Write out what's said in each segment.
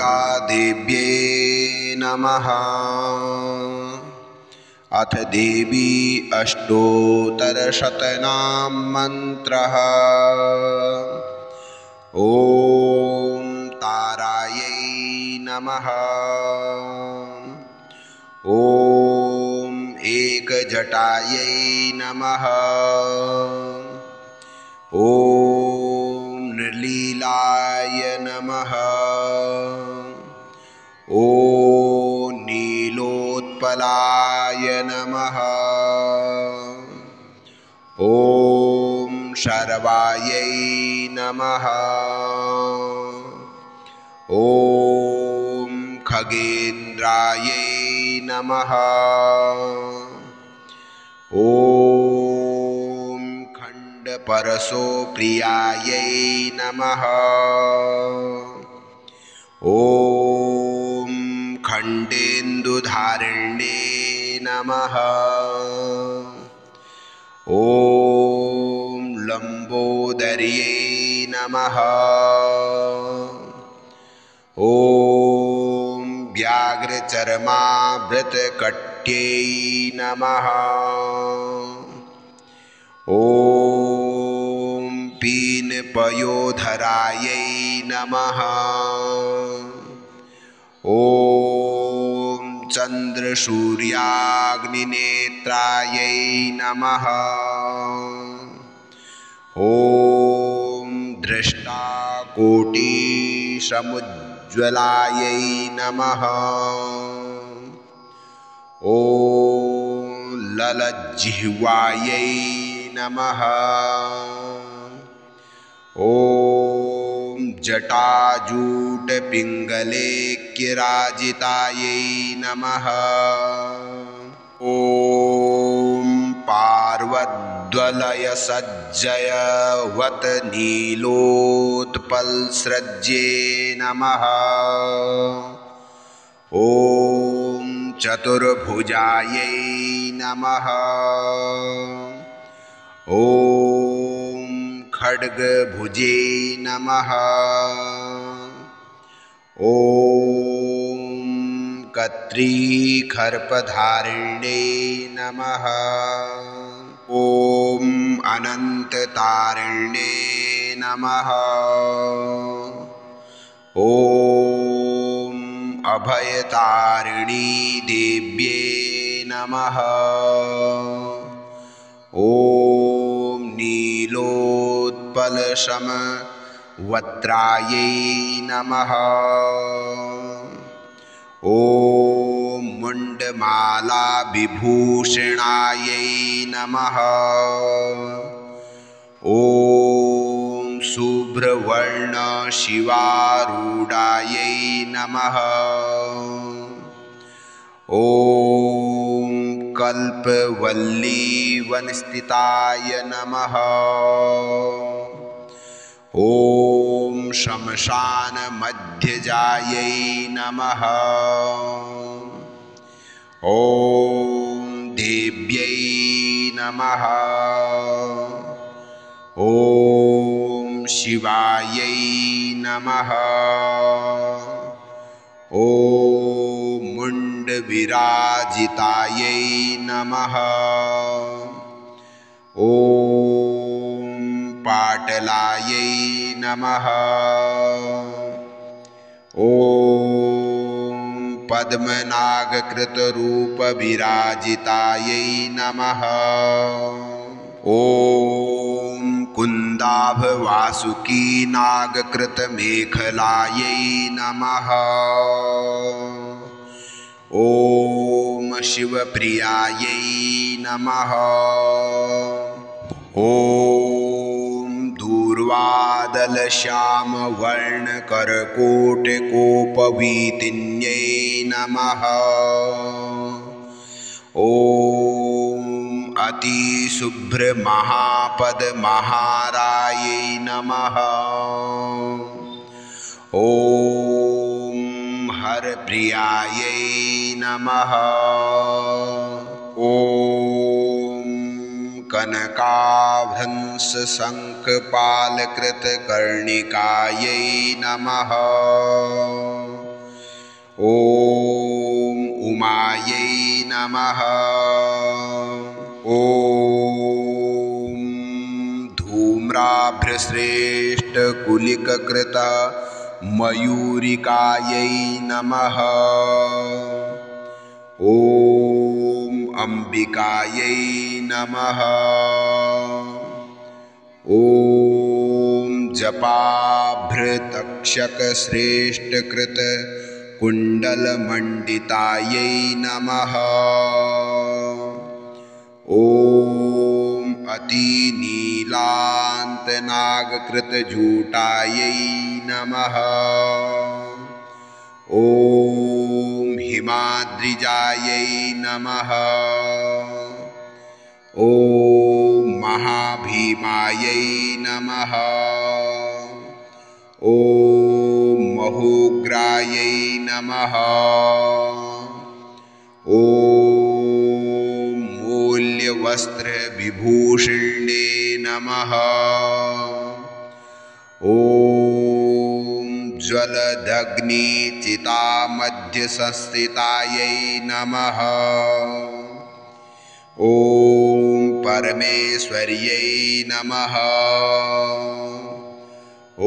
दुर्गादेव्यै नमः। अथ देवी अष्टोत्तरशतनाम मन्त्रः। ॐ तारायै नमः। ॐ एकजटायै नमः। ॐ निर्लीलाय नमः। ॐ नीलोत्पलाय नमः। ॐ शर्वायै नमः। ॐ खगेन्द्रायै नमः। ॐ खण्डपरशोप्रियायै नमः। ॐ खण्डेन्दुधारिण्ये नमः। ॐ लम्बोदर्यै नमः। ॐ व्याघ्रचर्मावृतकट्यै नमः। ॐ पीनपयोधरायै नमः। ॐ चन्द्रसूर्याग्निनेत्रायै नमः। ॐ दृष्टाकोटिसमुज्ज्वलायै नमः। ॐ ललज्जिह्वायै नमः। ॐ जटाजूटपिङ्गलेक्यराजितायै नमः। ॐ पार्वद्वलयसज्जयवतनीलोत्पलस्रज्ये नमः। ॐ चतुर्भुजायै नमः। ॐ खड्गभुजे नमः। ॐ कत्रीखर्पधारिण्ये नमः। ॐ अनन्ततारिण्ये नमः। ॐ अभयतारिणी देव्ये नमः। ॐ नीलोत्पलसमवक्त्रायै नमः। ॐ मुण्डमालाविभूषणायै नमः। ॐ शुभ्रवर्णशिवारूढायै नमः। ॐ कल्पवल्लीवनस्थिताय नमः। ॐ श्मशानमध्यजायै नमः। ॐ देव्यै नमः। ॐ शिवायै नमः। ॐ मुण्डविराजितायै नमः। ॐ पाटलायै नमः। ॐ पद्मनागकृतरूपविराजितायै नमः। ॐ कुन्दाभवासुकीनागकृतमेखलायै नमः। ॐ शिवप्रियायै नमः। ॐ दूर्वादलश्यामवर्णकरकोटकोपवीतिन्यै नमः। ॐ अतिशुभ्रमहापद्महारायै नमः। ॐ हरप्रियायै नमः। ॐ कनकाभ्रंशशङ्खपालकृतकर्णिकायै नमः। ॐ उमायै नमः। ॐ धूम्राभ्रश्रेष्ठकुलिककृत मयूरिकायै नमः। ॐ अम्बिकायै नमः। ॐ जपाभृतक्षकश्रेष्ठकृत कुण्डलमण्डितायै नमः। ॐ अतिनीलान्तनागकृतजूटायै नमः। ॐ हिमाद्रिजायै नमः। ॐ महाभीमायै नमः। ॐ महोग्रायै नमः। ॐ मूल्यवस्त्रविभूषिण्ये नमः। ॐ ज्वलदग्निचितामध्यसंस्थितायै नमः। ॐ परमेश्वर्यै नमः। ॐ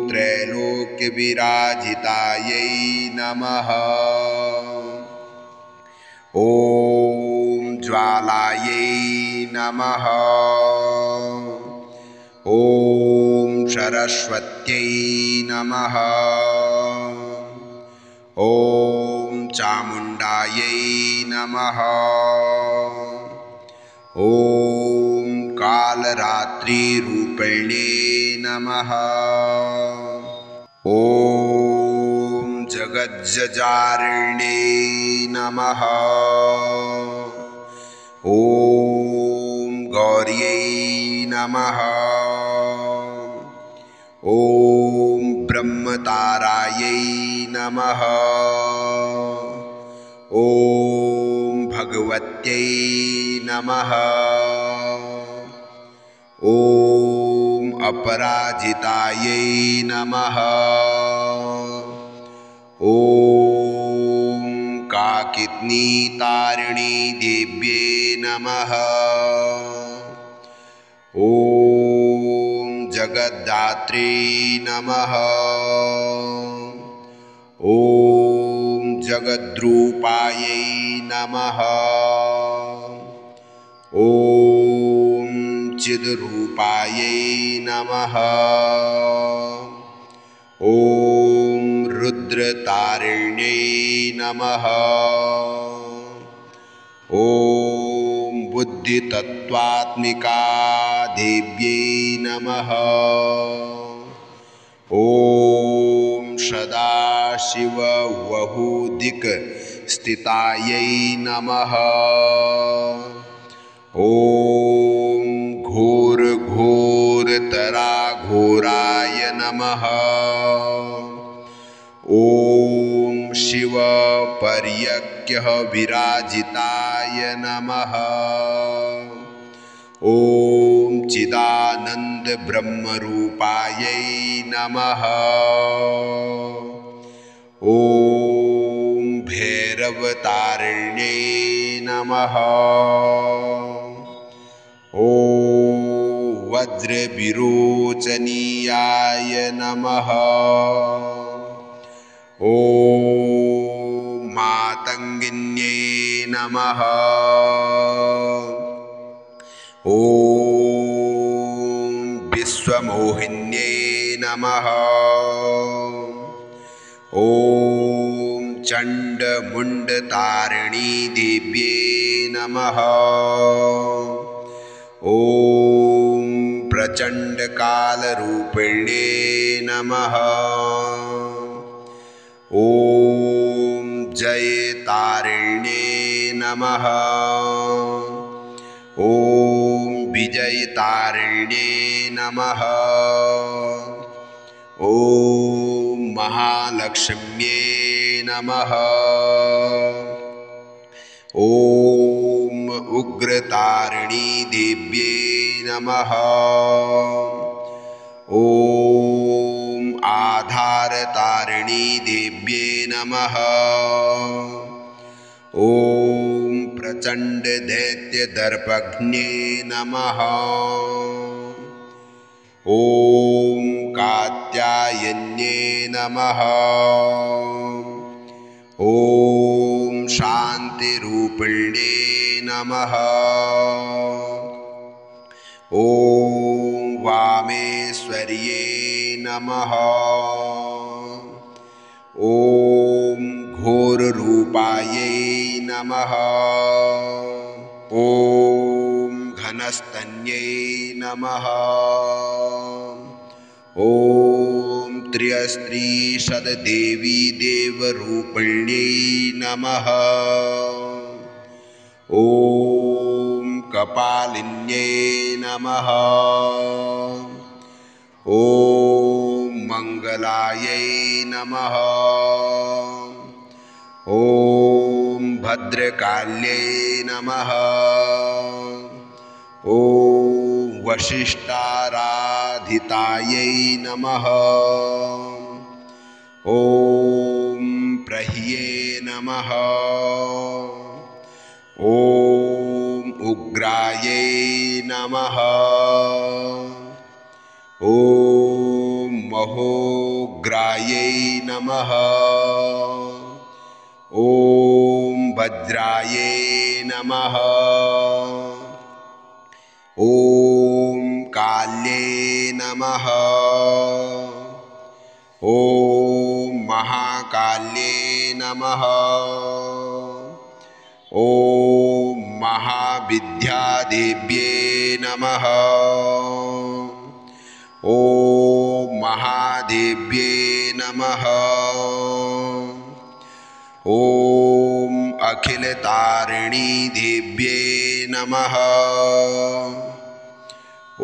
त्रैलोक्यविराजितायै नमः। ॐ ज्वालायै नमः। ॐ सरस्वत्यै नमः। ॐ चामुण्डायै नमः। ॐ कालरात्रिरूपिणे नमः। ॐ जगज्जजारिण्ये नमः। ॐ गौर्यै नमः। ॐ ब्रह्मतारायै नमः। ॐ भगवत्यै नमः। ॐ अपराजितायै नमः। ॐ काकितनीतारिणी देव्यै नमः। ॐ जगद्धात्रे नमः। ॐ जगद्रूपायै नमः। ॐ चिद्रूपायै नमः। ॐ रुद्रतारिण्यै नमः। ॐ बुद्धितत्त्वात्मिका देव्यै नमः। ॐ सदाशिववहुदिकस्थितायै नमः। ॐ घोरघोरतराघोराय नमः। ॐ शिवपर्यक्यः विराजिताय नमः। ॐ चिदानन्दब्रह्मरूपायै नमः। ॐ भैरवतारिण्यै नमः। ॐ वज्रविरोचनीयाय नमः। ॐ मातङ्गिन्यै नमः। ॐ विश्वमोहिन्यै नमः। ॐ चण्डमुण्डतारिणी देव्यै नमः। ॐ प्रचण्डकालरूपिणे नमः। ॐ जयतारिण्ये नमः। ॐ विजयतारिण्ये नमः। ॐ महालक्ष्म्ये नमः। ॐ उग्रतारिणी देव्ये नमः। ॐ आधारतारिणी देव्ये नमः। ॐ प्रचण्डदैत्यदर्पघ्ने नमः। ॐ कात्यायन्ये नमः। ॐ शान्तिरूपिण्ये नमः। ॐ वामेश्वर्ये नमः। ॐ घोररूपायै नमः। ॐ घनस्तन्यै नमः। ॐ त्र्यस्त्रीशतदेवी देवरूपिण्यै नमः। ॐ कपालिन्यै नमः। ॐ मङ्गलायै नमः। ॐ भद्रकाल्यै नमः। ॐ वसिष्ठाराधितायै नमः। ॐ प्रह्ये नमः। ॐ उग्रायै नमः। ॐ महोग्रायै नमः। ॐ वज्रायै नमः। ॐ काल्ये नमः। ॐ महाकाल्ये नमः। ॐ महाविद्यादेव्ये नमः। ॐ महादेव्ये नमः। ॐ अखिलतारिणी देव्ये नमः।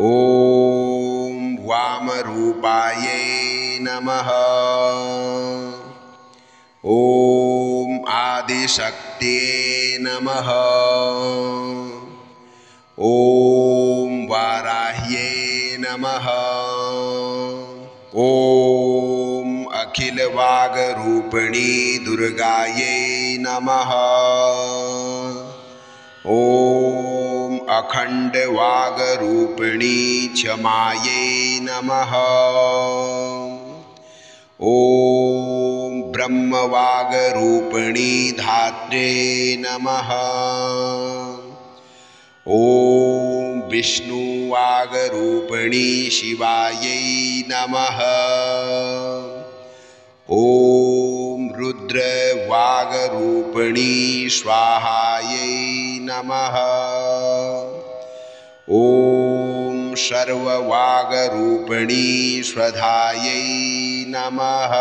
ॐ वामरूपायै नमः। ॐ आदिशक्त्यै नमः। ॐ वाराह्यै नमः। ॐ अखिलवागरूपिणी दुर्गायै नमः। ॐ अखण्डवागरूपिणी क्षमायै नमः। ॐ ब्रह्मवागरूपिणी धात्रे नमः। ॐ विष्णुवागरूपिणी शिवायै नमः। ॐ रुद्रवागरूपिणी स्वाहायै नमः। ॐ सर्ववागरूपिणी स्वधायै नमः।